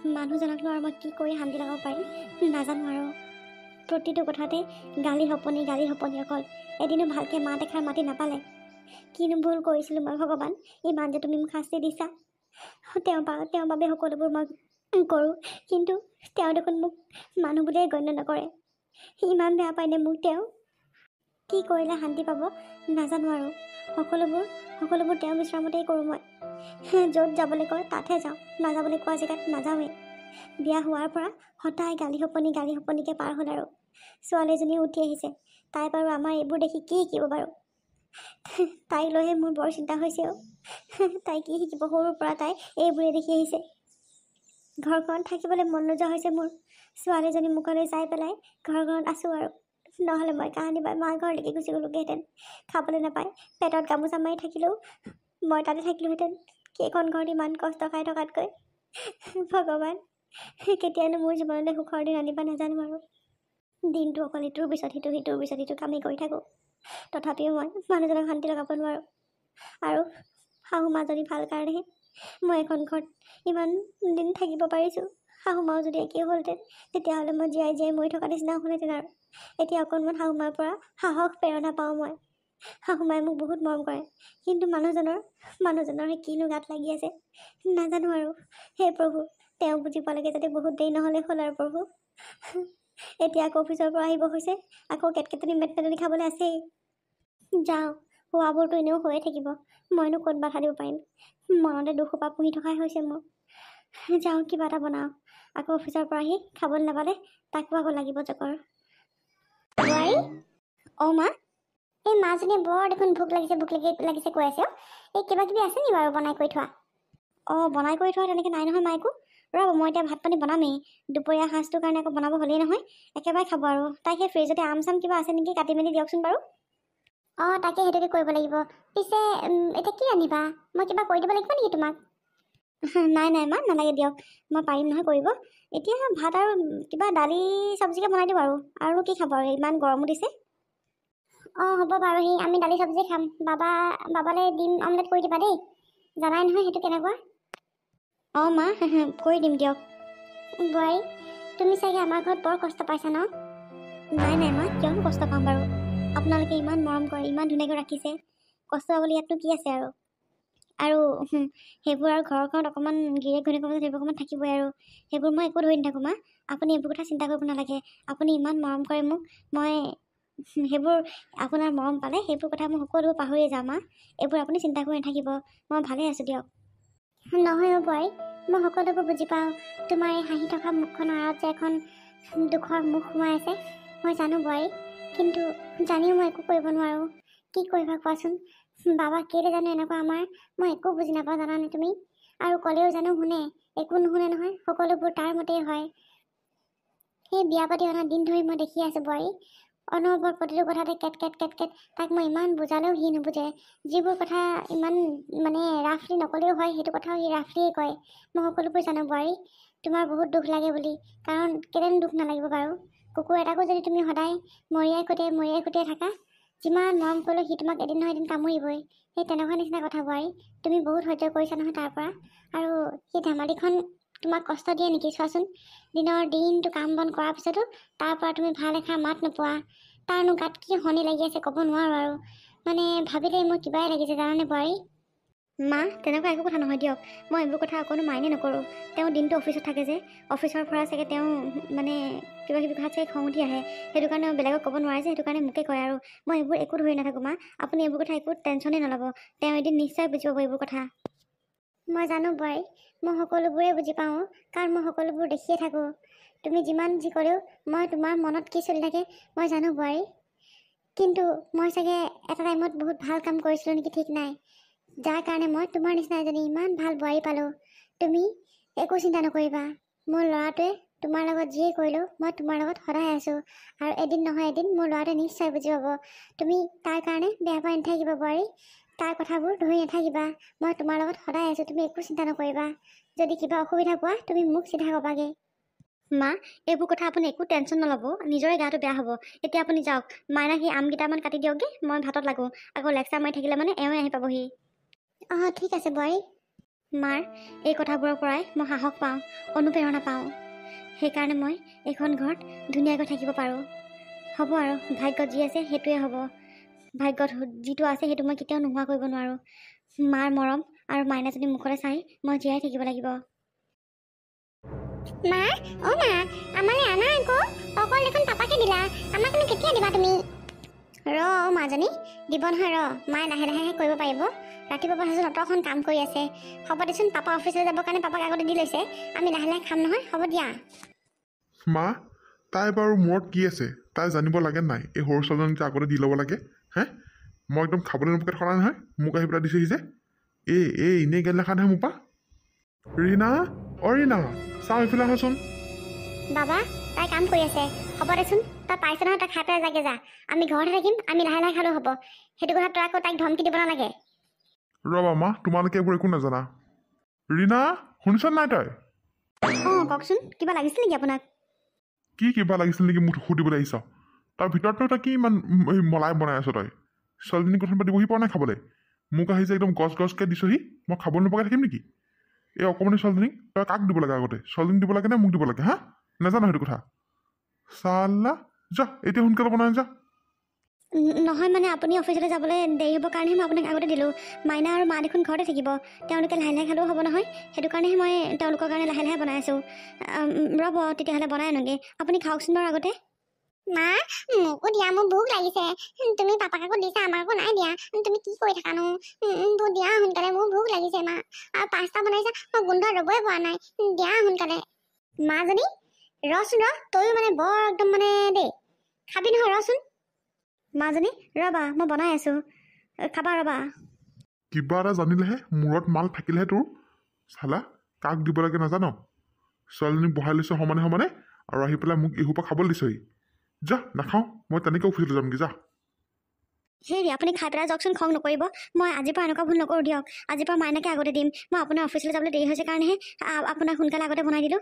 মানুহজনকনো আৰু মই কি কৰি শান্তি লগাব পাৰিম নাজানো আৰু। প্ৰতিটো কথাতে গালি সপনি অকল। এদিনো ভালকৈ মাত এষাৰ মাতি নাপালে। কিনো ভুল কৰিছিলোঁ মই ভগৱান, ইমান যে তুমি মোক শাস্তি দিছা। তেওঁৰ বাবে সকলোবোৰ মই কৰোঁ, কিন্তু তেওঁ দেখোন মোক মানুহ বুলিয়ে গণ্য নকৰে। ইমান বেয়া পায়নে মোক তেওঁ? কি কৰিলে শান্তি পাব নাজানো আৰু। সকলোবোৰ তেওঁ বিচৰা মতেই কৰোঁ মই। য'ত যাবলৈ কয় তাতহে যাওঁ, নাযাবলৈ কোৱা জেগাত নাযাওঁৱেই। বিয়া হোৱাৰ পৰা সদায় গালি সপনিকে পাৰ হ'ল আৰু। ছোৱালীজনীও উঠি আহিছে, তাই বাৰু আমাৰ এইবোৰ দেখি কি শিকিব বাৰু? তাইক লৈহে মোৰ বৰ চিন্তা হৈছে। তাই কি শিকিব? সৰুৰ পৰা তাই এইবোৰে দেখি আহিছে। ঘৰখনত থাকিবলৈ মন নোযোৱা হৈছে মোৰ। ছোৱালীজনী মুখলৈ চাই পেলাই ঘৰখনত আছোঁ আৰু। নহ'লে মই কাহানি বা মা ঘৰলৈকে গুচি গ'লোগৈহেঁতেন। খাবলৈ নাপায় পেটত গামোচা মাৰি থাকিলেও মই তাতে থাকিলোহেঁতেন, কেইখন ঘৰত ইমান কষ্ট খাই থকাতকৈ। ভগৱান, কেতিয়ানো মোৰ জীৱনলৈ সুখৰ দিন আনিবা নাজানো আৰু। দিনটো অকল ইটোৰ পিছত সিটো কামেই কৰি থাকোঁ। তথাপিও মই মানুহজনক শান্তি লগাব নোৱাৰোঁ। আৰু শাহু মাজনী ভাল কাৰণেহে মই এখন ঘৰত ইমান দিন থাকিব পাৰিছোঁ। শাহু মাও যদি একেই হ'লহেঁতেন, তেতিয়াহ'লে মই জীয়াই মৰি থকা নিচিনা হ'লহেঁতেন আৰু। এতিয়া অকণমান শাহু মাৰ পৰা সাহস প্ৰেৰণা পাওঁ মই। শাহু মায়ে মোক বহুত মৰম কৰে, কিন্তু মানুহজনৰ কিনো গাত লাগি আছে নাজানো আৰু। হে প্ৰভু, তেওঁ বুজি পালেগে যাতে বহুত দেৰি নহ'লে হ'ল আৰু প্ৰভু। এতিয়া আকৌ অফিচৰ পৰা আহিব হৈছে, আকৌ কেটকেটনি মেটকেটনি খাবলৈ আছেই। যাওঁ, হোৱাবোৰতো এনেও হৈয়ে থাকিব, মইনো ক'ত বাধা দিব পাৰিম। মনতে দুখ সোপা পুহি থকাই হৈছে মোৰ। যাওঁ, কিবা এটা বনাওঁ। আকৌ অফিচৰ পৰা আহি খাবলৈ নাপালে তাকো আকৌ লাগিব জকৰ। বোৱাৰী, অ' মা, এই মাজনী বৰ দেখোন ভোক লাগিছে কৈ আছে। এই কিবা কিবি আছে নেকি বাৰু বনাই কৰি থোৱা? অঁ, বনাই কৰি থোৱা তেনেকৈ নাই নহয় মাইকো। ৰ'ব, মই এতিয়া ভাত পানী বনামেই। দুপৰীয়া সাঁজটোৰ কাৰণে আকৌ বনাব হ'লেই নহয়, একেবাৰে খাব আৰু। তাই সেই ফ্ৰিজতে আম চাম কিবা আছে নেকি, কাটি মেলি দিয়কচোন বাৰু। অঁ, তাকে সেইটোকে কৰিব লাগিব। পিছে এতিয়া কি ৰান্ধিবা? মই কিবা কৰি দিব লাগিব নেকি তোমাক? নাই মা, নালাগে দিয়ক, মই পাৰিম নহয় কৰিব। এতিয়া ভাত আৰু কিবা দালি চব্জিকে বনাই দিওঁ আৰু কি খাব আৰু, ইমান গৰমো দিছে। অঁ, হ'ব বাৰু, আমি দালি চব্জি খাম। বাবালৈ ডিম অমলেট কৰি দিবা দেই, জানাই নহয় সেইটো কেনেকুৱা। অঁ মা, কৰি দিম দিয়ক। বোৱাৰী, তুমি চাগে আমাৰ ঘৰত বৰ কষ্ট পাইছা ন? নাই মা, কিয়নো কষ্ট পাম বাৰু। আপোনালোকে ইমান মৰম কৰে, ইমান ধুনীয়াকৈ ৰাখিছে, কষ্ট পাবলৈ ইয়াতনো কি আছে আৰু। সেইবোৰ আৰু ঘৰখনত অকণমান গিৰিয়েক ঘৈণীয়েকৰ মাজত সেইবোৰ অকণমান থাকিবই আৰু। সেইবোৰ মই একো ধৰি নাথাকোঁ মা, আপুনি এইবোৰ কথা চিন্তা কৰিব নালাগে। আপুনি ইমান মৰম কৰে মোক, মই সেইবোৰ আপোনাৰ মৰম পালে সেইবোৰ কথা মই সকলোবোৰ পাহৰিয়ে যাওঁ মা। এইবোৰ আপুনি চিন্তা কৰি নাথাকিব, মই ভালেই আছোঁ দিয়ক। নহয় অ' বোৱাৰী, মই সকলোবোৰ বুজি পাওঁ। তোমাৰ এই হাঁহি থকা মুখখনৰ আঁৰত যে এখন দুখৰ মুখ সোমাই আছে, মই জানো বোৱাৰী। কিন্তু জানিও মই একো কৰিব নোৱাৰোঁ। কি কৰিবা কোৱাচোন? বাবা কেলৈ জানো এনেকুৱা আমাৰ, মই একো বুজি নাপাওঁ জানানে তুমি। আৰু ক'লেও জানো শুনে? একো নুশুনে নহয়, সকলোবোৰ তাৰ মতেই হয়। সেই বিয়া পাতি অনা দিন ধৰি মই দেখি আছোঁ বোৱাৰী, অনবৰত প্ৰতিটো কথাতে কেট। তাক মই ইমান বুজালেও সি নুবুজে। যিবোৰ কথা ইমান ৰাফলি নক'লেও হয়, সেইটো কথাও সি ৰাফলিয়ে কয়। মই সকলোবোৰ জানো বোৱাৰী, তোমাৰ বহুত দুখ লাগে বুলি। কাৰণ কেলেনো দুখ নালাগিব বাৰু? কুকুৰ এটাকো যদি তুমি সদায় মৰিয়াই খুটিয়াই থাকা, যিমান মৰম কৰিলেও সি তোমাক এদিন নহয় এদিন কামুৰিবই। সেই তেনেকুৱা নিচিনা কথা বোৱাৰী। তুমি বহুত সহ্য কৰিছা নহয় তাৰ পৰা। আৰু সেই ধেমালিখন তোমাক কষ্ট দিয়ে নেকি চোৱাচোন। দিনটো কাম বন কৰাৰ পিছতো তাৰ পৰা তুমি ভাল এষাৰ মাত নোপোৱা। তাৰনো গাত কি শনি লাগি আছে ক'ব নোৱাৰোঁ আৰু। ভাবিলেই মোৰ কিবাই লাগিছে জানানে বোৱাৰী। মা, তেনেকুৱা একো কথা নহয় দিয়ক, মই এইবোৰ কথা অকণো মাইনে নকৰোঁ। তেওঁ দিনটো অফিচত থাকে যে, অফিচৰ পৰা চাগে তেওঁ কিবা কিবি কথাত চাগে খং উঠি আহে, সেইটো কাৰণে বেলেগক ক'ব নোৱাৰে যে, সেইটো কাৰণে মোকে কয় আৰু। মই এইবোৰ একো ধৰি নাথাকোঁ মা, আপুনি এইবোৰ কথা একো টেনশ্যনেই নল'ব। তেওঁ এদিন নিশ্চয় বুজি পাব এইবোৰ কথা। মই জানো বোৱাৰী, মই সকলোবোৰে বুজি পাওঁ, কাৰণ মই সকলোবোৰ দেখিয়ে থাকোঁ। তুমি যিমান যি ক'লেও মই তোমাৰ মনত কি চলি থাকে মই জানো বোৱাৰী। কিন্তু মই চাগে এটা টাইমত বহুত ভাল কাম কৰিছিলোঁ নেকি ঠিক নাই, যাৰ কাৰণে মই তোমাৰ নিচিনা এজনী ইমান ভাল বোৱাৰী পালোঁ। তুমি একো চিন্তা নকৰিবা, মোৰ ল'ৰাটোৱে তোমাৰ লগত যিয়ে কৰিলেও মই তোমাৰ লগত সদায় আছোঁ। আৰু এদিন নহয় এদিন মোৰ ল'ৰাটোৱে নিশ্চয় বুজি পাব। তুমি তাৰ কাৰণে বেয়া পাই নাথাকিবা বোৱাৰী, তাৰ কথাবোৰ ধৰি নাথাকিবা। মই তোমাৰ লগত সদায় আছোঁ, তুমি একো চিন্তা নকৰিবা। যদি কিবা অসুবিধা পোৱা তুমি মোক চিধা ক'বাগে। মা, এইবোৰ কথা আপুনি একো টেনশ্যন নল'ব, নিজৰে গাটো বেয়া হ'ব। এতিয়া আপুনি যাওক, মাইনাক সেই আমকেইটামান কাটি দিয়কগৈ, মই ভাতত লাগোঁ। আকৌ লেকচাৰ মাৰি থাকিলে এওঁৱে আহি পাবহি। অঁ, ঠিক আছে বোৱাৰী। মাৰ এই কথাবোৰৰ পৰাই মই সাহস পাওঁ, অনুপ্ৰেৰণা পাওঁ। সেইকাৰণে মই এইখন ঘৰত ধুনীয়াকৈ থাকিব পাৰোঁ। হ'ব আৰু ভাগ্যত যি আছে সেইটোৱে হ'ব। ভাগ্যত যিটো আছে সেইটো মই কেতিয়াও নোহোৱা কৰিব নোৱাৰোঁ। মাৰ মৰম আৰু মাইনাজনী মুখলৈ চাই মই জীয়াই থাকিব লাগিব। মা, অ' মা, আমালৈ আনা আকৌ। অকল দেখোন পাপাকে দিলা, আমাকনো কেতিয়া দিবা তুমি? মাজনী, দিব নহয় মায়ে লাহে লাহে কৰিব পাৰিব। ৰাতিপুৱা ভাবিছোঁ অটখন কাম কৰি আছে। হ'ব দেচোন, পাপা অফিচলৈ যাবৰ কাৰণে পাপাক আগতে দি লৈছে। আমি লাহে লাহে খাম নহয়, হ'ব দিয়া। মা, তাই বাৰু মূৰত কি আছে? তাই জানিব লাগে নাই এই সৰু ছোৱালীজনীক যে আগতে দি ল'ব লাগে? মই একদম খাবলৈ নোপোৱাকৈ থকা নহয়, মোক আহি পেলাই দিছেহি যে। এনেই গেল দেখা নহয় মোৰ পৰা। ৰীণা, অ' ৰীণা, চাওঁ এইফালে আহাচোন। বাবা, তাই কাম কৰি আছে। হ'ব দেচোন, তই পাইছ নহয়, তই খাই পেলাই যাগে যা। আমি ঘৰতে থাকিম, আমি লাহে লাহে খালেও হ'ব। সেইটো কথা তই আকৌ তাইক ধমকি দিব নালাগে। ৰ'বা মা, তোমালোকে এইবোৰ একো নাজানা। ৰীণা, শুনিছ নাই তই? অঁ, কওকচোন, কিবা লাগিছিল নেকি আপোনাক? কি কিবা লাগিছিল নেকি মোক সুধিবলৈ আহিছ? তাৰ ভিতৰতনো তই কি ইমান মলাই বনাই আছ তই? ছোৱালীজনীক কথা পাতিবহি পৰা নাই খাবলৈ। মোক আহি যে একদম গছ গছকৈ দিছহি, মই খাব নোপোৱাকৈ থাকিম নেকি? এই অকণমানি ছোৱালীজনীক তই কাক দিব লাগে আগতে? ছোৱালীজনীক দিব লাগে নে মোক দিব লাগে? নাজানো সেইটো কথা। চালা, যা এতিয়া সোনকালে বনাই যা। নহয় মানে আপুনি অফিচলৈ যাবলৈ দেৰি হ'বৰ কাৰণেহে মই আপোনাক আগতে দিলোঁ। মাইনা আৰু মা দেখোন ঘৰতে থাকিব, তেওঁলোকে লাহে লাহে খালেও হ'ব নহয়। সেইটো কাৰণেহে মই তেওঁলোকৰ কাৰণে লাহে লাহে বনাই আছোঁ। ৰ'ব তেতিয়াহ'লে বনাই আনোগৈ, আপুনি খাওকচোন বাৰু আগতে। মা, মোকো দিয়া, মোৰ ভোক লাগিছে। তুমি পাপাক আকৌ দিছা, আমাক আকৌ নাই দিয়া। তুমি কি কৰি থাকানো? দিয়া সোনকালে, মোৰ ভোক লাগিছে মা। আৰু পাস্তা বনাইছা, মই গোন্ধ ৰ'বই পৰা নাই। দিয়া সোনকালে। মাজনী, ৰচোন তয়ো মানে বৰ একদম মানে দেই, খাবি নহয় ৰচোন। মাজনী, ৰ'বা মই বনাই আছোঁ, খাবা ৰ'বা। কিবা এটা জানিলেহে, মূৰত মাল থাকিলেহে তোৰ। চালা, কাক দিব লাগে নাজান? ছোৱালীজনীক বহাই লৈছ সমানে সমানে, আৰু আহি পেলাই মোক এসোপা খাবলৈ দিছহি। যা, নাখাওঁ, মই তেনেকৈ অফিচলৈ যামগৈ, যা। হেৰি, আপুনি খাই পেলাই যাওকচোন, খং নকৰিব। মই আজিৰ পৰা এনেকুৱা ভুল নকৰোঁ দিয়ক। আজিৰ পৰা মাইনাকে আগতে দিম। মই আপোনাৰ অফিচলৈ যাবলৈ দেৰি হৈছে কাৰণেহে আপোনাক সোনকালে আগতে বনাই দিলোঁ।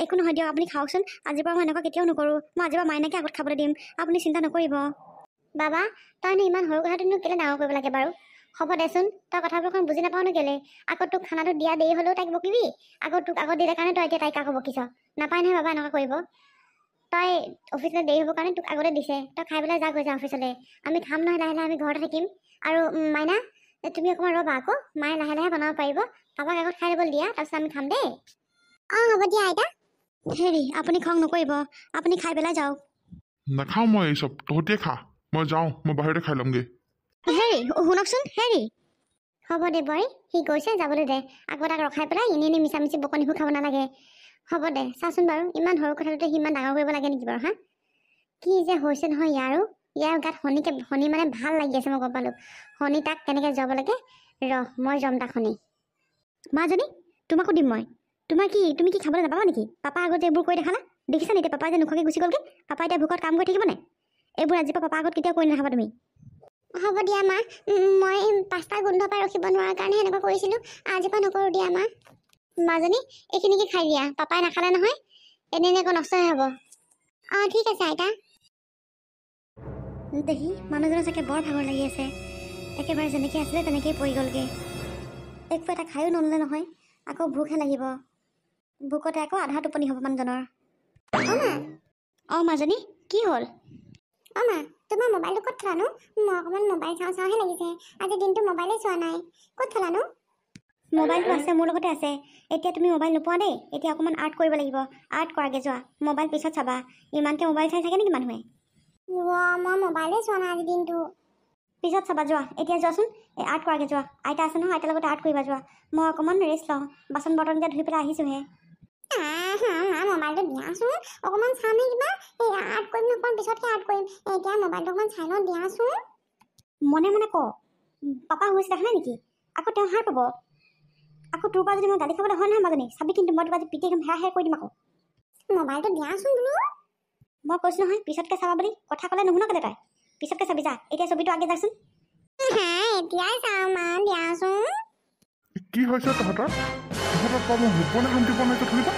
একো নহয় দিয়ক, আপুনি খাওকচোন। আজিৰ পৰা মই এনেকুৱা কেতিয়াও নকৰোঁ। মই আজিৰ পৰা মাইনাকে আগত খাবলৈ দিম, আপুনি চিন্তা নকৰিব। বাবা, তইনো ইমান সৰু কথাটোনো কেলৈ ডাঙৰ কৰিব লাগে বাৰু? হ'ব দেচোন, তই কথাবোৰ বুজি নাপাওঁনো কেলৈ? আকৌ তোক খানাটো দিয়া দেৰি হ'লেও তাইক বকিবি? আকৌ তোক আগত দিলে কাৰণে তই এতিয়া তাইক আকৌ বকিছ? নাপায় নহয় বাবা এনেকুৱা কৰিব। তই অফিচলৈ দেৰি হ'বৰ কাৰণে তোক আগতে দিছে, তই খাই পেলাই যা, গৈ যা অফিচলৈ। আমি খাম নহয় লাহে লাহে, আমি ঘৰতে থাকিম। আৰু মাইনা, তুমি অকণমান ৰ'বা আকৌ, মায়ে লাহে লাহে বনাব পাৰিব। পাপাক আগত খাই ল'বলৈ দিয়া, তাৰপিছত আমি খাম দেই। অঁ, হ'ব দিয়া আইতা। হেৰি, আপুনি খং নকৰিব, আপুনি খাই পেলাই যাওক। নাখাওঁ মই এই চব, তহঁতিয়ে খা। মই যাওঁ, মই বাহিৰতে খাই ল'মগৈ। হেৰি, শুনকচোন, হেৰি। হ'ব দে বই, সি গৈছে, যাবলৈ দে। আকৌ তাক ৰখাই পেলাই এনেই মিছা মিছি বকনিবোৰ খাব নালাগে। হ'ব দে, চাচোন বাৰু, ইমান সৰু কথাটোতে সি ইমান ডাঙৰ কৰিব লাগে নেকি বাৰু? কি যে হৈছে নহয় ইয়াৰ গাত শনি মানে ভাল লাগি আছে, মই গম পালোঁ। শনি তাক কেনেকৈ যাব লাগে, মই যাম তাক শনি। মাজনী, তোমাকো দিম মই। তুমি কি খাবলৈ নাপাবা নেকি? পাপা আগত যে এইবোৰ কৰি দেখালা, দেখিছা নে এতিয়া পাপাই যে নোখোৱাকৈ গুচি গ'লগৈ? পাপা এতিয়া ভোকত কাম কৰি থাকিব নাই? এইবোৰ আজিৰ পৰা পাপা আগত কেতিয়াও কৰি নাখাবা তুমি। হ'ব দিয়া মা, মই পাস্তা গোন্ধ পাই ৰখিব নোৱাৰাৰ কাৰণে সেনেকুৱা কৰিছিলোঁ। আজিৰ পৰা নকৰোঁ দিয়া মা। মাজনী, এইখিনিকে খাই দিয়া, পাপাই নাখালে নহয়, এনেই আকৌ নষ্টহে হ'ব। অঁ, ঠিক আছে আইতা। দেখি মানুহজনৰ চাগে বৰ ভাগৰ লাগি আছে। একেবাৰে যেনেকৈ আছিলে তেনেকেই পৰি গ'লগৈ। একো এটা খায়ো নল'লে নহয়, আকৌ ভোকহে লাগিব। ভোকতে আকৌ আধা টোপনি হ'ব মানুহজনৰ। অঁ মাজনী, কি হ'ল? অঁ মা, তোমাৰ মোবাইলটো ক'ত থলানো? মই অকণমান মোবাইল চাওঁহে লাগিছে। আজি দিনটো মোবাইলে চোৱা নাই। ক'ত থলানো? মোবাইলটো আছে, মোৰ লগতে আছে। এতিয়া তুমি মোবাইল নোপোৱা দেই। এতিয়া অকণমান আৰ্ট কৰিব লাগিব। আৰ্ট কৰাগে যোৱা, মোবাইল পিছত চাবা। ইমানকৈ মোবাইল চাই থাকে নেকি মানুহে? মই মোবাইলে চোৱা নাই আজি দিনটো। পিছত চাবা, যোৱা এতিয়া যোৱাচোন। আৰ্ট কৰাগে যোৱা, আইতা আছে নহয়, আইতাৰ লগতে আৰ্ট কৰিবা যোৱা। মই অকণমান ৰেষ্ট লওঁ, বাচন বৰ্তন এতিয়া ধুই পেলাই আহিছোঁহে। মোবাইলটো দিয়াচোন, অকণমান চামে কিবা। আৰ্ট কৰিম অকণমান পিছতহে আৰ্ট কৰিম। এতিয়া মোবাইলটো অকণমান চাই লওঁ, দিয়াচোন। মনে মনে ক, পাপা হৈছে দেখা নাই নেকি? আকৌ তেওঁ হাৰ পাব। আকৌ তোৰ পৰা যদি মই গালি খাবলৈ হয় নহয় মাজনী, চাবি কিন্তু মই তোৰ আজি পিঠি একদম হেৰা কৰি দিম আকৌ। মোবাইলটো দিয়াচোন বোলো। মই কৈছোঁ নহয় পিছতকৈ চাবা বুলি, কথা ক'লে নুশুন কেলে তই? পিছতকৈ চাবি যা, এতিয়া ছবিটো আগে যাচোন। এতিয়াই চাওঁ মা, দিয়াচোন। কি হৈছে তহঁতৰ? মই শুবলৈ শান্তি পোৱা নাই তথাপিতো।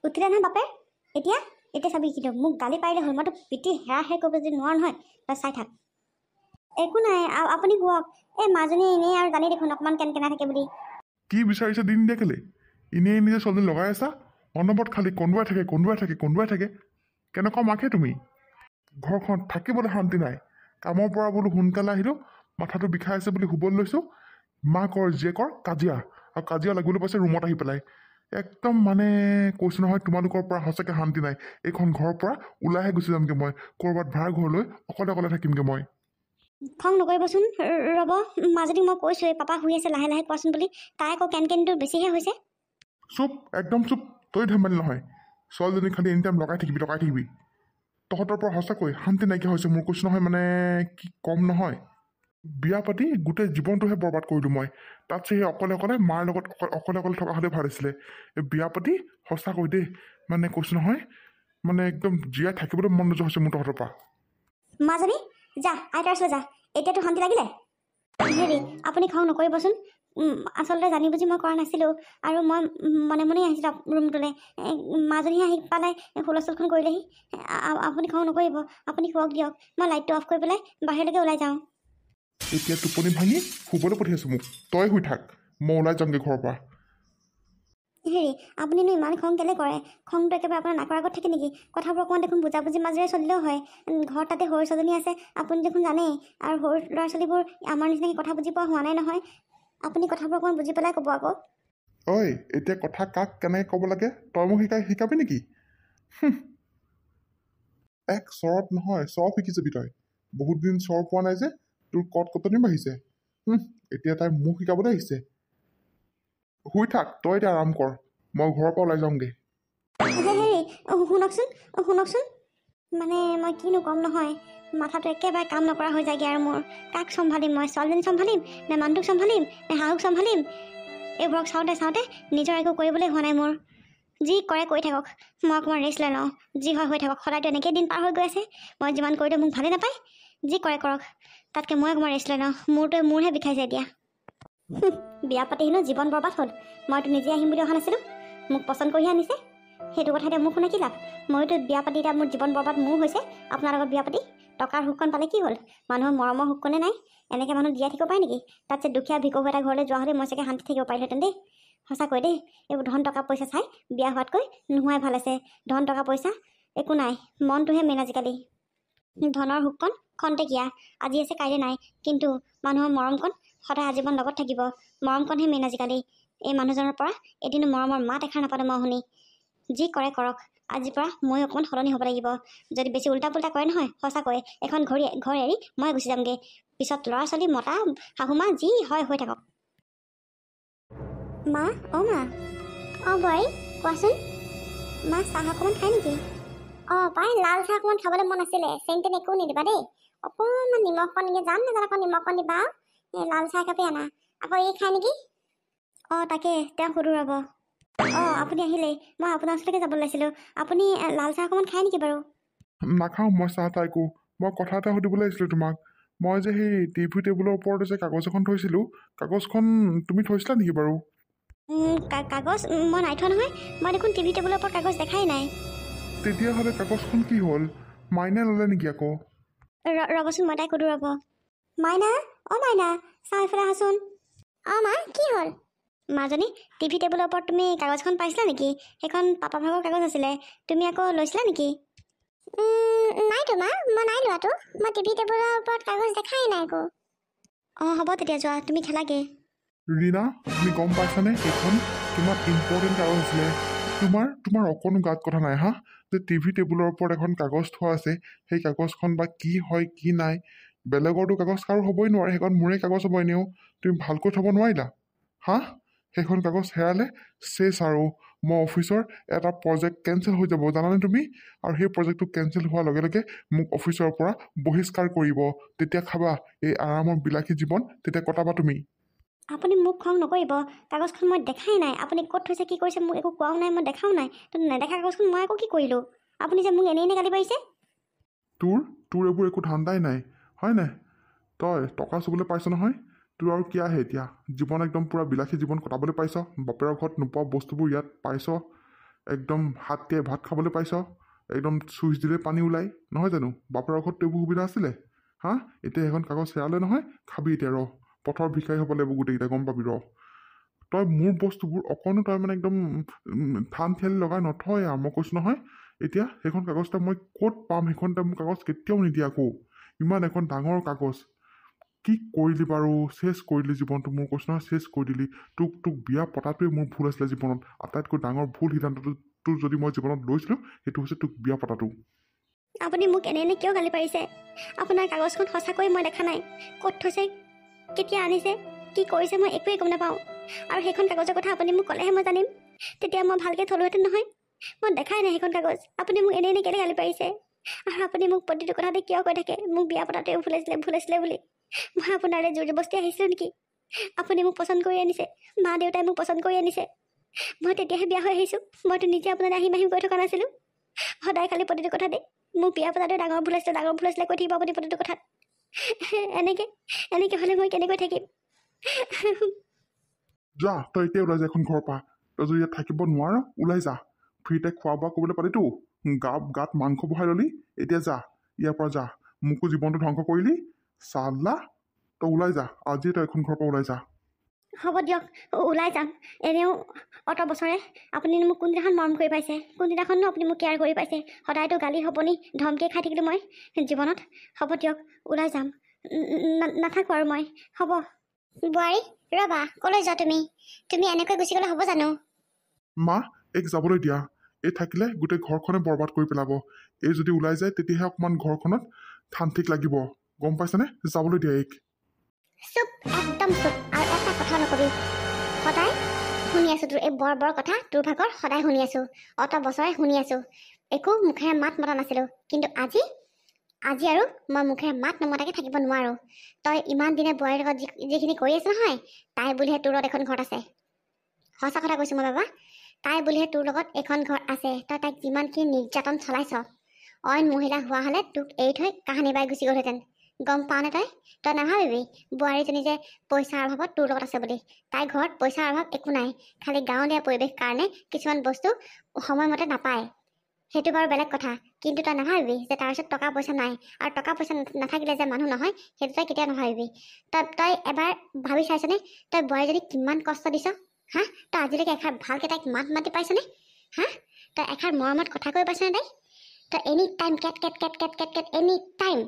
উঠিলে নহয় বাপে, এতিয়া চাবি কিন্তু মোক গালি পাৰিলে হ'ল। মইতো পিঠি হেৰা কৰিব যদি নোৱাৰোঁ নহয়, তই চাই থাক। একো নাই, আপুনি শুৱক। এই মাজনী এনেই আৰু জানি দেখোন অকণমান কেনেকৈ থাকে বুলি। কি বিচাৰিছে দিন দিয়া কেলে এনেই নিজে ছোৱালীজনী লগাই আছা অনবৰত খালি কন্দুৱাই থাকে কেনেকুৱা মাকে তুমি ঘৰখন থাকিবলৈ শান্তি নাই কামৰ পৰা বোলো সোনকালে আহিলোঁ মাথাটো বিষাই আছে বুলি শুবলৈ লৈছোঁ মাকৰ জীয়েকৰ কাজিয়া আৰু কাজিয়া লাগিবলৈ পাইছে ৰুমত আহি পেলাই একদম মানে কৈছোঁ নহয় তোমালোকৰ পৰা সঁচাকৈ শান্তি নাই এইখন ঘৰৰ পৰা ওলাইহে গুচি যামগৈ মই ক'ৰবাত ভাড়া ঘৰলৈ অকলে থাকিমগৈ মই খং নকৰিবচোন ৰ'ব মাজনী মই কৈছোঁৱেই পাপা শুই আছে লাহে লাহে কোৱাচোন বুলি তাই আকৌ কেনকেনটো বেছিহে হৈছে চুপ একদম চুপ তই ধেমালি নহয় ছোৱালীজনী খালি এনি টাইম লগাই থাকিবি তহঁতৰ পৰা সঁচাকৈ শান্তি নাইকিয়া হৈছে মোৰ কৈছোঁ নহয় মানে কি কম নহয় বিয়া পাতি গোটেই জীৱনটোহে বৰবাদ কৰিলোঁ মই তাতছে সেই অকলে মাৰ লগত অকলে থকা হ'লে ভাল আছিলে এই বিয়া পাতি সঁচাকৈ দেই মানে কৈছোঁ নহয় মানে একদম জীয়াই থাকিবলৈ মন নোযোৱা হৈছে মোৰ তহঁতৰ পৰা মাজনী যা আইতাৰ ওচৰলৈ যা এতিয়াতো শান্তি লাগিলে হেৰি আপুনি খং নকৰিবচোন আচলতে জানি বুজি মই কৰা নাছিলোঁ আৰু মই মনে আহিছিলোঁ ৰুমটোলৈ মাজনীয়ে আহি পালে হুলস্থুলখন কৰিলেহি আপুনি খং নকৰিব আপুনি শুৱক দিয়ক মই লাইটটো অফ কৰি পেলাই বাহিৰলৈকে ওলাই যাওঁ এতিয়া টোপনি ভাঙি শুবলৈ পঠিয়াইছোঁ মোক তই শুই থাক মই ওলাই যামগৈ ঘৰৰ পৰা হেৰি আপুনিনো ইমান খং কেলে কৰে খংটো একেবাৰে আপোনাৰ নাকৰ আগত থাকে নেকি কথাবোৰ অকণমান দেখোন বুজাবুজি মাজেৰে চলিলেও হয় ঘৰত তাতে সৰু ছোৱালী আছে আপুনি দেখোন জানেই আৰু সৰু ল'ৰা ছোৱালীবোৰ আমাৰ নিচিনাকৈ কথা বুজি পোৱা হোৱা নাই নহয় আপুনি কথাবোৰ অকণমান বুজি পেলাই ক'ব আকৌ ঐ এতিয়া কথা কাক কেনেকৈ ক'ব লাগে তই মোক শিকাবি নেকি এক চৰত নহয় চব শিকি যাবি তই বহুত দিন চৰ পোৱা নাই যে তোৰ কটনি বাঢ়িছে এতিয়া তাই মোক শিকাবলৈ আহিছে শুই থাক তই এতিয়া আৰাম কৰ মই ঘৰৰ পৰা ওলাই যাওঁগৈ হেৰি শুনকচোন মানে মই কিনো ক'ম নহয় মাথাটো একেবাৰে কাম নকৰা হৈ যায়গৈ আৰু মোৰ কাক চম্ভালিম মই ছোৱালীজনী চম্ভালিম নে মানুহটোক চম্ভালিম নে শাহুক চম্ভালিম এইবোৰক চাওঁতে নিজৰ একো কৰিবলৈ হোৱা নাই মোৰ যি কৰে কৰি থাকক মই অকণমান ৰেষ্ট লৈ লওঁ যি হয় হৈ থাকক সদায়তো এনেকেই দিন পাৰ হৈ গৈ আছে মই যিমান কৰিলেও মোক ভালেই নাপায় যি কৰে কৰক তাতকৈ মই অকণমান ৰেষ্ট লৈ লওঁ মোৰহে বিষাইছে এতিয়া বিয়া পাতি হেনো জীৱন বৰবাদ হ'ল মইতো নিজে আহিম বুলি অহা নাছিলোঁ মোক পচন্দ কৰিহে আনিছে সেইটো কথা এতিয়া মোক শুনে কি লাভ ময়োতো বিয়া পাতি এতিয়া মোৰ জীৱন বৰবাদ মোৰ হৈছে আপোনাৰ লগত বিয়া পাতি টকাৰ সুখকণ পালে কি হ'ল মানুহৰ মৰমৰ সুখকণে নাই এনেকৈ মানুহ জীয়াই থাকিব পাৰে নেকি তাতছে দুখীয়া ভিকৌ এটা ঘৰলৈ যোৱা হ'লে মই চাগে শান্তি থাকিব পাৰিলোহেঁতেন দেই সঁচাকৈ দেই এইবোৰ ধন টকা পইচা চাই বিয়া হোৱাতকৈ নোহোৱাই ভাল আছে ধন টকা পইচা একো নাই মনটোহে মেইন আজিকালি ধনৰ সুখকণ খন্তেকীয়া আজি আছে কাইলৈ নাই কিন্তু মানুহৰ মৰমকণ সদায় আজীৱন লগত থাকিব মৰমকণহে মেইন আজিকালি এই মানুহজনৰ পৰা এদিনো মৰমৰ মাত এষাৰ নাপালোঁ মই শুনি যি কৰে কৰক আজিৰ পৰা মই অকণমান সলনি হ'ব লাগিব যদি বেছি উল্টা পুল্টা কৰে নহয় সঁচাকৈ এখন ঘৰ এৰি মই গুচি যামগৈ পিছত ল'ৰা ছোৱালী মতা শাহু মা যি হয় হৈ থাকক মা মা বোৱাৰী কোৱাচোন মা চাহ অকণমান খায় নেকি পাই লাল চাহ অকণমান খাবলৈ মন আছিলে চেনি তেনি একো নিদিবা দেই অকণমান নিমখ অকণ নেকি যাম নাজানো আকৌ নিমখ অকণ দিবা এই লাল চাহ একাপে আনা আকৌ এই খাই নেকি তাকে তেওঁ সুধো ৰ'ব আপুনি আহিলেই মই আপোনাৰ ওচৰলৈকে যাব ওলাইছিলোঁ আপুনি লাল চাহ অকণমান খায় নেকি বাৰু নাখাওঁ মই চাহ তাহ একো মই কথা এটা সুধিবলৈ আহিছিলোঁ তোমাক মই যে সেই টিভি টেবুলৰ ওপৰতে যে কাগজ এখন থৈছিলোঁ কাগজখন তুমি থৈছিলা নেকি বাৰু কাগজ মই নাই থোৱা নহয় মই দেখোন টিভি টেবুলৰ ওপৰত কাগজ দেখাই নাই তেতিয়াহ'লে কাগজখন কি হ'ল মাইনা ল'লে নেকি আকৌ ৰ'বচোন মই তাইক সুধো ৰ'ব মাইনা মাইনা চাহ এইফালে আহাচোন মা কি হ'ল মাজনী টিভি টেবুলৰ ওপৰত তুমি কাগজখন পাইছিলা নেকি সেইখন পাপা ভাগৰ কাগজ আছিলে তুমি আকৌ লৈছিলা নেকি নাইতো মা মই নাই লোৱাটো মই টিভি টেবুলৰ ওপৰত কাগজ দেখাই নাই একো হ'ব তেতিয়া যোৱা তুমি খেলাগে ৰীণা তুমি গম পাইছানে সেইখন কিমান ইম্পৰ্টেণ্ট কাগজ আছিলে তোমাৰ অকণো গাত কথা নাই হা যে টিভি টেবুলৰ ওপৰত এখন কাগজ থোৱা আছে সেই কাগজখন বা কি হয় কি নাই বেলেগৰতো কাগজ কাৰো হ'বই নোৱাৰে সেইখন মোৰে কাগজ হ'ব এনেও তুমি ভালকৈ থ'ব নোৱাৰিলা হা সেইখন কাগজ হেৰালে চেছ আৰু মই অফিচৰ এটা প্ৰজেক্ট কেঞ্চেল হৈ যাব জানানে তুমি আৰু সেই প্ৰজেক্টটো কেঞ্চেল হোৱাৰ লগে লগে মোক অফিচৰ পৰা বহিষ্কাৰ কৰিব তেতিয়া খাবা এই আৰামৰ বিলাসী জীৱন তেতিয়া কটাবা তুমি আপুনি মোক খং নকৰিব কাগজখন মই দেখাই নাই আপুনি ক'ত থৈছে কি কৰিছে মোক একো কোৱাও নাই মই দেখাও নাই তো নেদেখা কাগজখন মই আকৌ কি কৰিলোঁ আপুনি যে মোক এনেই গালি পাৰিছে তোৰ এইবোৰ একো ধান্দাই নাই হয় নাই তই টকা চুবলৈ পাইছ নহয় তোৰ আৰু কি আহে এতিয়া জীৱন একদম পূৰা বিলাসী জীৱন কটাবলৈ পাইছ বাপেৰৰ ঘৰত নোপোৱা বস্তুবোৰ ইয়াত পাইছ একদম হাত তিয়াই ভাত খাবলৈ পাইছ একদম চুইচ দিলে পানী ওলাই নহয় জানো বাপেৰৰ ঘৰত এইবোৰ সুবিধা আছিলে হা এতিয়া সেইখন কাগজ হেৰালে নহয় খাবি এতিয়া পথৰ ভিকাৰী হ'ব লাগিব গোটেইকেইটা গম পাবি তই মোৰ বস্তুবোৰ অকণো তই মানে একদম ঠান ঠেলি লগাই নথয় আৰু মই কৈছোঁ নহয় এতিয়া সেইখন কাগজ তই মই ক'ত পাম সেইখন তই মোক কাগজ কেতিয়াও নিদিয়া আকৌ ইমান এখন ডাঙৰ কাগজ কি কৰিলি বাৰু চেছ কৰি দিলি জীৱনটো মোৰ কৈছোঁ নহয় চেছ কৰি দিলি তোক বিয়া পতাটোৱে মোৰ ভুল আছিলে জীৱনত আটাইতকৈ ডাঙৰ ভুল সিদ্ধান্তটো তোৰ যদি মই জীৱনত লৈছিলোঁ সেইটো হৈছে তোক বিয়া পতাটো আপুনি মোক এনে কিয় গালি পাৰিছে আপোনাৰ কাগজখন সঁচাকৈ মই দেখা নাই ক'ত থৈছে কেতিয়া আনিছে কি কৰিছে মই একোৱেই গম নাপাওঁ আৰু সেইখন কাগজৰ কথা আপুনি মোক ক'লেহে মই জানিম তেতিয়া মই ভালকৈ থলোহেঁতেন নহয় মই দেখাই নাই সেইখন কাগজ আপুনি মোক এনে কেলৈ গালি পাৰিছে আৰু আপুনি মোক প্ৰতিটো কথাতে কিয় কৈ থাকে মোক বিয়া পতাটোৱে ভুল আছিলে বুলি মই আপোনালৈ জোৰ জবস্তি আহিছিলোঁ নেকি আপুনি মোক পচন্দ কৰি আনিছে মা দেউতাই মোক পচন্দ কৰি আনিছে মই তেতিয়াহে বিয়া হৈ আহিছোঁ মইতো নিজে আপোনালৈ আহিম কৈ থকা নাছিলোঁ সদায় খালি প্ৰতিটো কথাতে মোক বিয়া পতাটোৱে ডাঙৰ ভুল আছিলে কৈ থাকিব আপুনি প্ৰতিটো কথাত এনেকৈ হ'লে মই কেনেকৈ থাকিম যা তই এতিয়া ওলাই যা এখন ঘৰৰ পৰা তই যদি ইয়াত থাকিব নোৱাৰ ওলাই যা ফ্ৰীতে খোৱা বোৱা কৰিবলৈ পালিতো গাত মাংস বহাই ল'লি এতিয়া যা ইয়াৰ পৰা যা মোকো জীৱনটো ধ্বংস কৰিলি চাল্লা তই ওলাই যা আজিয়ে তই এখন ঘৰৰ পৰা ওলাই যা হ'ব দিয়ক ওলাই যাম এনেও অত বছৰে আপুনি মোক কোনদিনাখন মৰম কৰি পাইছে কোনদিনাখননো আপুনি মোক কেয়াৰ কৰি পাইছে সদায়তো গালি সপনি ধমকি খাই থাকিলোঁ মই জীৱনত হ'ব দিয়ক ওলাই যাম নাথাকোঁ আৰু মই হ'ব বোৱাৰী ৰ'বা ক'লৈ যোৱা তুমি এনেকৈ গুচি গ'লে হ'ব জানো মা এইক যাবলৈ দিয়া এই থাকিলে গোটেই ঘৰখনে বৰবাদ কৰি পেলাব এই যদি ওলাই যায় তেতিয়াহে অকণমান ঘৰখনত ঠান ঠিক লাগিব গম পাইছানে যাবলৈ দিয়া এইক চুপ একদম চুপ আৰু এটা কথা নকবি সদায় শুনি আছোঁ তোৰ এই বৰ কথা তোৰ ভাগৰ সদায় শুনি আছোঁ অত বছৰে শুনি আছোঁ একো মুখেৰে মাত মতা নাছিলোঁ কিন্তু আজি আৰু মই মুখেৰে মাত নমতাকৈ থাকিব নোৱাৰোঁ তই ইমান দিনে বোৱাৰীৰ লগত যিখিনি কৰি আছ নহয় তাই বুলিহে তোৰ লগত এখন ঘৰত আছে সঁচা কথা কৈছোঁ মই বাবা তাই বুলিহে তোৰ লগত এখন ঘৰ আছে তই তাইক যিমানখিনি নিৰ্যাতন চলাইছ অইন মহিলা হোৱা হ'লে তোক এৰি থৈ কাহানি বাই গুচি গ'লহেঁতেন গম পাৱনে তই নাভাবিবি বোৱাৰীজনী যে পইচাৰ অভাৱত তোৰ লগত আছে বুলি তাইৰ ঘৰত পইচাৰ অভাৱ একো নাই খালি গাঁৱলীয়া পৰিৱেশ কাৰণে কিছুমান বস্তু সময়মতে নাপায় সেইটো বাৰু বেলেগ কথা কিন্তু তই নাভাবিবি যে তাৰ ওচৰত টকা পইচা নাই আৰু টকা পইচা নাথাকিলে যে মানুহ নহয় সেইটো তই কেতিয়াও নাভাবিবি তই এবাৰ ভাবি চাইছনে তই বোৱাৰীজনীক কিমান কষ্ট দিছ হা তই আজিলৈকে এষাৰ ভালকৈ তাইক মাত মাতি পাইছনে হা তই এষাৰ মৰমত কথা কৈ পাইছনে তই এনি টাইম কেট এনি টাইম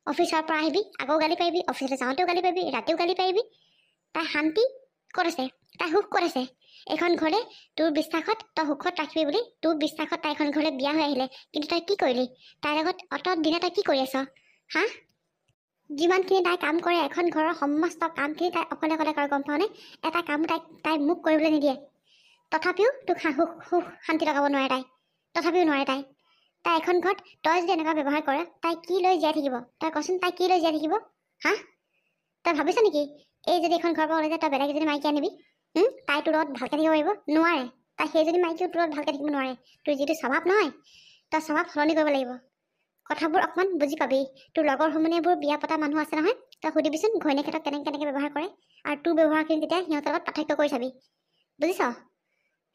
অফিচৰ পৰা আহিবি আকৌ গালি পাৰিবি অফিচলৈ যাওঁতেও গালি পাৰিবি ৰাতিও গালি পাৰিবি তাই শান্তি ক'ত আছে তাই সুখ ক'ত আছে এখন ঘৰলৈ তোৰ বিশ্বাসত তই সুখত ৰাখিবি বুলি তোৰ বিশ্বাসত তাই এখন ঘৰলৈ বিয়া হৈ আহিলে কিন্তু তই কি কৰিলি তাইৰ লগত অত দিনে তই কি কৰি আছ হা যিমানখিনি তাই কাম কৰে এখন ঘৰৰ সমস্ত কামখিনি তাই অকলে কৰে গম পাৱনে এটা কাম তাই মোক কৰিবলৈ নিদিয়ে তথাপিও তোক সুখ শান্তি লগাব নোৱাৰে তথাপিও নোৱাৰে তাই এখন ঘৰত তই যদি এনেকুৱা ব্যৱহাৰ কৰে তাই কি লৈ জীয়াই থাকিব তই কচোন তাই কি লৈ জীয়াই থাকিব হা তই ভাবিছ নেকি এই যদি এখন ঘৰৰ পৰা ওলাই যায় তই বেলেগ এজনী মাইকী আনিবি তাই তোৰ লগত ভালকৈ থাকিব পাৰিব নোৱাৰে তাই সেইজনী মাইকীও তোৰ লগত ভালকৈ থাকিব নোৱাৰে তোৰ যিটো স্বভাৱ নহয় তই স্বভাৱ সলনি কৰিব লাগিব কথাবোৰ অকণমান বুজি পাবি তোৰ লগৰ সমনীয়াবোৰ বিয়া পতা মানুহ আছে নহয় তই সুধিবিচোন ঘৈণীয়েকহঁতক কেনেকৈ ব্যৱহাৰ কৰে আৰু তোৰ ব্যৱহাৰখিনি তেতিয়া সিহঁতৰ লগত পাৰ্থক্য কৰি চাবি বুজিছ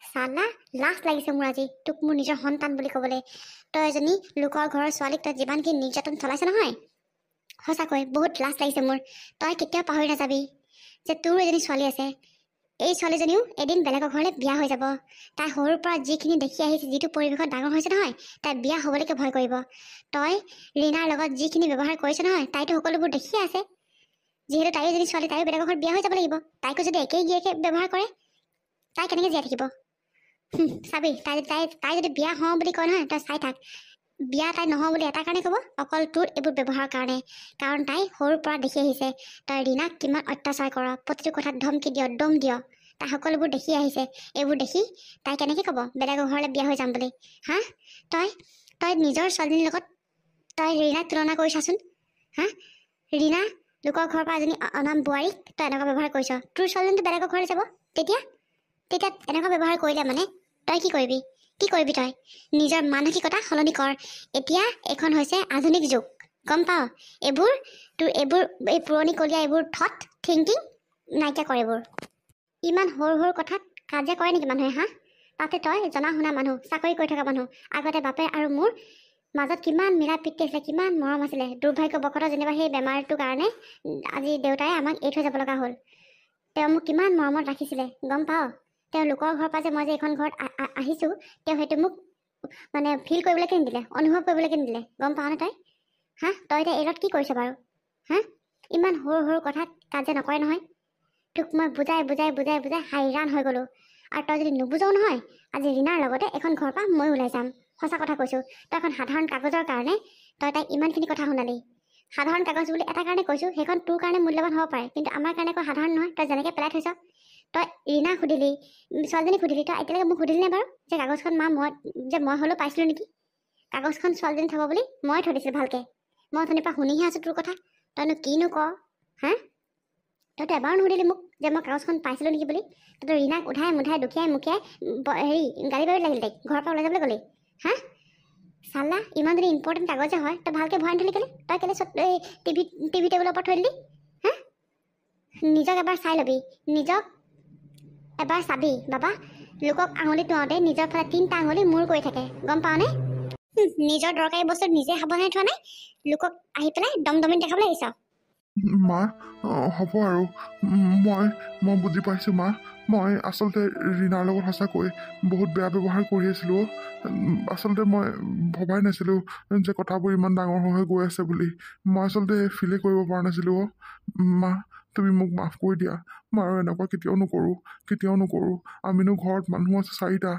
চালা লাজ লাগিছে মোৰ আজি তোক মোৰ নিজৰ সন্তান বুলি ক'বলৈ তই এজনী লোকৰ ঘৰৰ ছোৱালীক তই যিমানখিনি নিৰ্যাতন চলাইছ নহয় সঁচাকৈ বহুত লাজ লাগিছে মোৰ তই কেতিয়াও পাহৰি নাযাবি যে তোৰ এজনী ছোৱালী আছে এই ছোৱালীজনীও এদিন বেলেগৰ ঘৰলৈ বিয়া হৈ যাব তাই সৰুৰ পৰা যিখিনি দেখি আহিছে যিটো পৰিৱেশত ডাঙৰ হৈছে নহয় তাই বিয়া হ'বলৈকে ভয় কৰিব তই ৰীণাৰ লগত যিখিনি ব্যৱহাৰ কৰিছ নহয় তাইতো সকলোবোৰ দেখিয়ে আছে যিহেতু তাইও এজনী ছোৱালী তাইও বেলেগৰ ঘৰত বিয়া হৈ যাব লাগিব তাইকো যদি একেই গিয়েকে ব্যৱহাৰ কৰে তাই কেনেকৈ জীয়াই থাকিব চাবি তাই যদি বিয়া হওঁ বুলি কয় নহয় তই চাই থাক বিয়া তাই নহওঁ বুলি এটা কাৰণে ক'ব অকল তোৰ এইবোৰ ব্যৱহাৰৰ কাৰণে কাৰণ তাই সৰুৰ পৰা দেখি আহিছে তই ৰীণাক কিমান অত্যাচাৰ কৰ প্ৰতিটো কথাত ধমকি দিয় দম দিয় তাই সকলোবোৰ দেখি আহিছে এইবোৰ দেখি তাই কেনেকৈ ক'ব বেলেগৰ ঘৰলৈ বিয়া হৈ যাম বুলি হা তই নিজৰ ছোৱালীজনীৰ লগত তই ৰীণাক তুলনা কৰি চাচোন হা ৰীণা লোকৰ ঘৰৰ পৰা এজনী অনাম বোৱাৰীক তই এনেকুৱা ব্যৱহাৰ কৰিছ তোৰ ছোৱালীজনীটো বেলেগৰ ঘৰলৈ যাব তেতিয়া এনেকুৱা ব্যৱহাৰ কৰিলে মানে তই কি কৰিবি তই নিজৰ মানসিকতা সলনি কৰ এতিয়া এইখন হৈছে আধুনিক যুগ গম পাৱ এইবোৰ এই পুৰণিকলীয়া এইবোৰ থট থিংকিং নাইকিয়া কৰে এইবোৰ ইমান সৰু সৰু কথাত কাজিয়া কৰে নেকি মানুহে হা তাতে তই জনা শুনা মানুহ চাকৰি কৰি থকা মানুহ আগতে বাপে আৰু মোৰ মাজত কিমান মিলা প্ৰীতি আছিলে কিমান মৰম আছিলে দুৰ্ভাগ্যবশতঃ যেনিবা সেই বেমাৰটোৰ কাৰণে আজি দেউতাই আমাক এৰি থৈ যাব লগা হ'ল তেওঁ মোক কিমান মৰমত ৰাখিছিলে গম পাওঁ। তেওঁ লোকৰ ঘৰৰ পৰা যে মই যে এইখন ঘৰত আহিছোঁ, তেওঁ সেইটো মোক মানে ফিল কৰিবলৈ নিদিলে, অনুভৱ কৰিবলৈ নিদিলে, গম পাওঁ নে তই? হা, তই এতিয়া এইলত কি কৰিছ বাৰু? হা, ইমান সৰু সৰু কথাত কাজিয়া নকৰে নহয়। তোক মই বুজাই বুজাই বুজাই বুজাই হাইৰাণ হৈ গ'লোঁ, আৰু তই যদি নুবুজাও নহয়, আজি ৰীণাৰ লগতে এখন ঘৰৰ পৰা মই ওলাই যাম। সঁচা কথা কৈছোঁ। তই এখন সাধাৰণ কাগজৰ কাৰণে তই তাইক ইমানখিনি কথা শুনালি। সাধাৰণ কাগজ বুলি এটা কাৰণে কৈছোঁ, সেইখন তোৰ কাৰণে মূল্যৱান হ'ব পাৰে, কিন্তু আমাৰ কাৰণে একো সাধাৰণ নহয়। তই যেনেকৈ পেলাই থৈছ, তই ৰীণাক সুধিলি, ছোৱালীজনীক সুধিলি, তই এতিয়ালৈকে মোক সুধিলি নে বাৰু যে কাগজখন মই হ'লেও পাইছিলোঁ নেকি? কাগজখন ছোৱালীজনী থ'ব বুলি মই থৈ দিছিলোঁ ভালকৈ। মই অথনিৰ পৰা শুনিহে আছোঁ তোৰ কথা, তইনো কিনো ক? হা, তইতো এবাৰো নুসুধিলি মোক যে মই কাগজখন পাইছিলোঁ নেকি বুলি। তইতো ৰীণাক উঠাই মুঠাই দুখিয়াই মুখিয়াই গালি বাৰীত লাগিল তাইক, ঘৰৰ পৰা ওলাই যাবলৈ গ'লি। হা চালা, ইমান যদি ইম্পৰ্টেণ্ট কাগজে হয় তই ভালকৈ ভৰাই থলি কেলে? তই কেলে টিভি টেবুলৰ ওপৰত থৈ দিলি? হা, নিজক এবাৰ চাই ল'বি, নিজক এবাৰ চাবি বাবা। লোকক আঙুলি টুৱাওঁতে নিজৰ ফালে 3টা আঙুলি মূৰ কৰি থাকে, গম পাৱনে? নিজৰ দৰকাৰী বস্তু নিজে সাৱধানে থোৱা নাই, লোকক আহি পেলাই দমদমিত দেখাবলৈ আহিছ। মা, হ'ব আৰু মই বুজি পাইছোঁ মা। মই আচলতে ৰীণাৰ লগত সঁচাকৈ বহুত বেয়া ব্যৱহাৰ কৰি আছিলোঁ। আচলতে মই ভবাই নাছিলোঁ যে কথাবোৰ ইমান ডাঙৰ হৈ গৈ আছে বুলি। মই আচলতে ফিলেই কৰিব পৰা নাছিলোঁ। মা, তুমি মোক মাফ কৰি দিয়া। মই আৰু এনেকুৱা কেতিয়াও নকৰোঁ। আমিনো ঘৰত মানুহ আছে 4টা,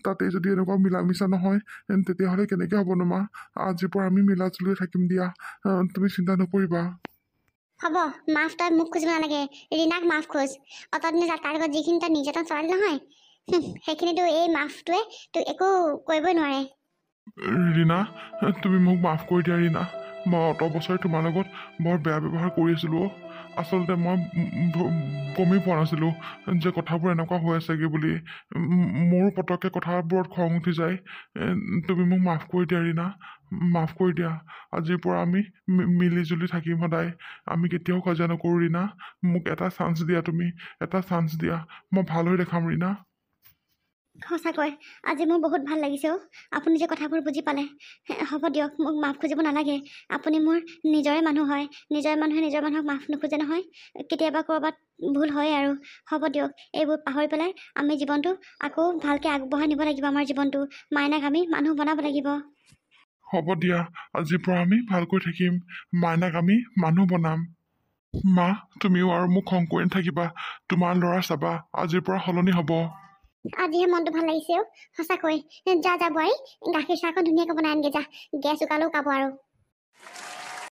তাতে যদি এনেকুৱা মিলা মিছা নহয় তেতিয়াহ'লে কেনেকৈ হ'বনো মা? আজিৰ পৰা আমি মিলা জুলি থাকিম দিয়া, তুমি চিন্তা নকৰিবা। হ'ব, মাফ তই মোক খুজিব নালাগে, ৰীণাক মাফ খোজ। অতদিনে তাৰ লগত যিখিনি তই নিৰ্যাতন চলালি নহয়, সেইখিনিতো এই মাফটোৱে তোক একো কৰিবই নোৱাৰে। ৰীণা, তুমি মোক মাফ কৰি দিয়া ৰীণা। মই অত বছৰে তোমাৰ লগত বৰ বেয়া ব্যৱহাৰ কৰি আছিলোঁ। আচলতে মই গমেই পোৱা নাছিলোঁ যে কথাবোৰ এনেকুৱা হৈ আছেগৈ বুলি। মোৰো পটককৈ কথাবোৰত খং উঠি যায়। তুমি মোক মাফ কৰি দিয়া ৰীণা, মাফ কৰি দিয়া। আজিৰ পৰা আমি মিলি জুলি থাকিম সদায়। আমি কেতিয়াও কাজিয়া নকৰোঁ ৰীণা। মোক এটা চান্স দিয়া, তুমি এটা চান্স দিয়া। মই ভাল হৈ দেখাম ৰীণা। সঁচাকৈ আজি মোৰ বহুত ভাল লাগিছে অ', আপুনি যে কথাবোৰ বুজি পালে। হ'ব দিয়ক, মোক মাফ খুজিব নালাগে। আপুনি মোৰ নিজৰে মানুহ হয়, নিজৰ মানুহে নিজৰ মানুহক মাফ নোখোজে নহয়। কেতিয়াবা ক'ৰবাত ভুল হয় আৰু। হ'ব দিয়ক, এইবোৰ পাহৰি পেলাই আমি জীৱনটো আকৌ ভালকৈ আগবঢ়াই নিব লাগিব। আমাৰ জীৱনটো মাইনাক আমি মানুহ বনাব লাগিব। হ'ব দিয়া, আজিৰ পৰা আমি ভালকৈ থাকিম, মাইনাক আমি মানুহ বনাম। মা, তুমিও আৰু মোক খং কৰি নাথাকিবা। তোমাৰ ল'ৰা চাবা, আজিৰ পৰা সলনি হ'ব। আজিহে মনটো ভাল লাগিছে অ', সঁচাকৈ। যা বোৱাৰী, গাখীৰ চাহকণ ধুনীয়াকৈ বনাই আনগে যা, গেছ উকালেও কাব আৰু।